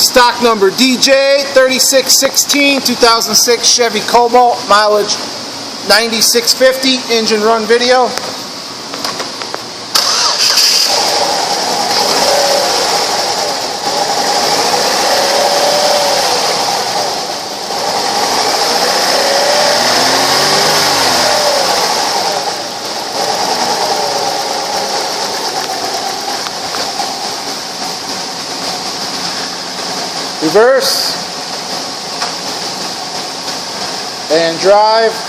Stock number DJ3616, 2006 Chevy Cobalt, mileage 9650, engine run video. Reverse and drive.